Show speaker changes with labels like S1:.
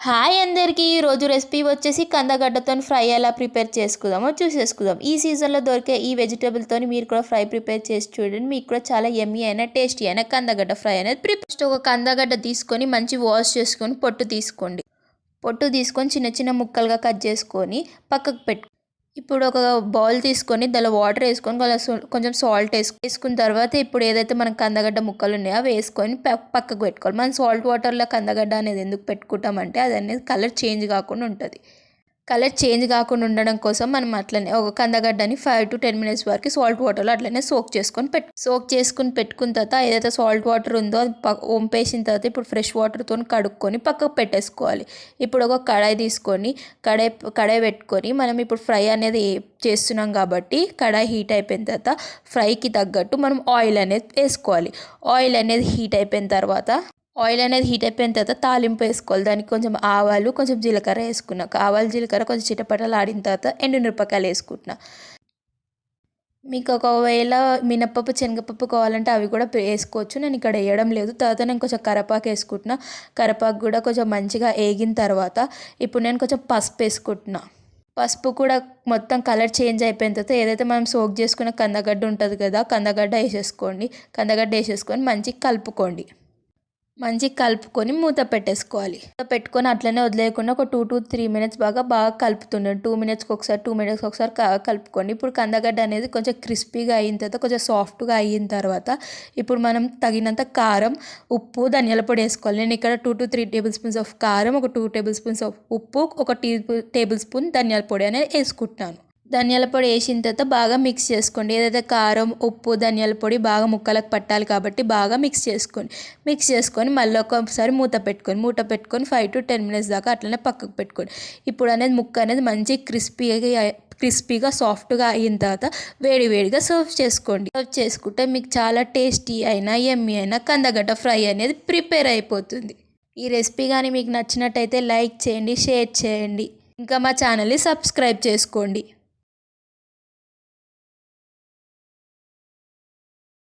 S1: Hi అందరికీ ఈరోజు recipe వచ్చేసి కందగడ్డతో ఫ్రై ఎలా ప్రిపేర్ చేసుకుందామో చూసేసుకుందాం. ఈ సీజన్లో దొరికే ఈ వెజిటేబుల్తో మీరు కూడా ఫ్రై ప్రిపేర్ చేసి చూడండి. మీకు కూడా చాలా యమ్మీ అయినా టేస్టీ అయినా కందగడ్డ ఫ్రై అనేది ఫస్ట్ ఒక కందగడ్డ తీసుకొని మంచి వాష్ చేసుకొని పొట్టు తీసుకోండి. పొట్టు తీసుకొని చిన్న చిన్న ముక్కలుగా కట్ చేసుకొని పక్కకు పెట్టు. ఇప్పుడు ఒక బౌల్ తీసుకొని దానిలో వాటర్ వేసుకొని కొంచెం సాల్ట్ వేసుకున్న తర్వాత ఇప్పుడు ఏదైతే మనం కందగడ్డ ముక్కలు ఉన్నాయో అవి వేసుకొని పక్కకు పెట్టుకోవాలి. మనం సాల్ట్ వాటర్లో కందగడ్డ అనేది ఎందుకు పెట్టుకుంటామంటే అది అనేది కలర్ చేంజ్ కాకుండా ఉంటుంది. కలర్ చేంజ్ కాకుండా ఉండడం కోసం మనం అట్లనే ఒక కందగడ్డని 5 to 10 minutes వరకు సాల్ట్ వాటర్లో అట్లనే సోక్ చేసుకొని పెట్టుకున్న తర్వాత ఏదైతే సాల్ట్ వాటర్ ఉందో అది వంపేసిన తర్వాత ఇప్పుడు ఫ్రెష్ వాటర్తో కడుక్కొని పక్కకు పెట్టేసుకోవాలి. ఇప్పుడు ఒక కడాయి తీసుకొని కడాయి పెట్టుకొని మనం ఇప్పుడు ఫ్రై అనేది చేస్తున్నాం కాబట్టి కడాయి హీట్ అయిపోయిన తర్వాత ఫ్రైకి తగ్గట్టు మనం ఆయిల్ అనేది వేసుకోవాలి. ఆయిల్ అనేది హీట్ అయిపోయిన తర్వాత తాలింపు వేసుకోవాలి. దానికి కొంచెం ఆవాలు కొంచెం జీలకర్ర వేసుకున్నా. ఆవాలు జీలకర్ర కొంచెం చిటపటలు ఆడిన తర్వాత ఎండుమిరపకాయలు వేసుకుంటున్నా. మీకు ఒకవేళ మినప్పప్పు శనగపప్పు కావాలంటే అవి కూడా వేసుకోవచ్చు. నేను ఇక్కడ వేయడం లేదు. తర్వాత నేను కొంచెం కరివేపాకు వేసుకుంటున్నా. కరివేపాకు కూడా కొంచెం మంచిగా వేగిన తర్వాత ఇప్పుడు నేను కొంచెం పసుపు వేసుకుంటున్నా. పసుపు కూడా మొత్తం కలర్ చేంజ్ అయిపోయిన తర్వాత ఏదైతే మనం సోక్ చేసుకున్న కందగడ్డ ఉంటుంది కదా, కందగడ్డ వేసేసుకొని మంచిగా కలుపుకొని మూత పెట్టేసుకోవాలి. మూత పెట్టుకొని అట్లనే వదిలేయకుండా ఒక 2 to 3 minutes బాగా కలుపుతుండండి. 2 minutes ఒకసారి కలుపుకోండి. ఇప్పుడు కందగడ్డ అనేది కొంచెం క్రిస్పీగా అయిన తర్వాత కొంచెం సాఫ్ట్గా అయిన తర్వాత ఇప్పుడు మనం తగినంత కారం, ఉప్పు, ధనియాల పొడి వేసుకోవాలి. నేను ఇక్కడ 2 to 3 tablespoons ఆఫ్ కారం, ఒక 2 tablespoons ఆఫ్ ఉప్పు, ఒక tablespoon ధనియాల పొడి అనేది వేసుకుంటున్నాను. ధనియాల పొడి వేసిన తర్వాత బాగా మిక్స్ చేసుకోండి. ఏదైతే కారం, ఉప్పు, ధనియాల పొడి బాగా ముక్కలకు పట్టాలి కాబట్టి బాగా మిక్స్ చేసుకొని మళ్ళీ ఒకసారి మూత పెట్టుకొని 5 to 10 minutes దాకా అట్లనే పక్కకు పెట్టుకోండి. ఇప్పుడు అనేది ముక్క అనేది మంచి క్రిస్పీగా సాఫ్ట్గా అయిన తర్వాత వేడిగా సర్వ్ చేసుకుంటే మీకు చాలా టేస్టీ అయినా యమ్మీ అయినా కందగడ్డ ఫ్రై అనేది ప్రిపేర్ అయిపోతుంది. ఈ రెసిపీ కానీ మీకు నచ్చినట్టయితే లైక్ చేయండి, షేర్ చేయండి, ఇంకా మా ఛానల్ని సబ్స్క్రైబ్ చేసుకోండి.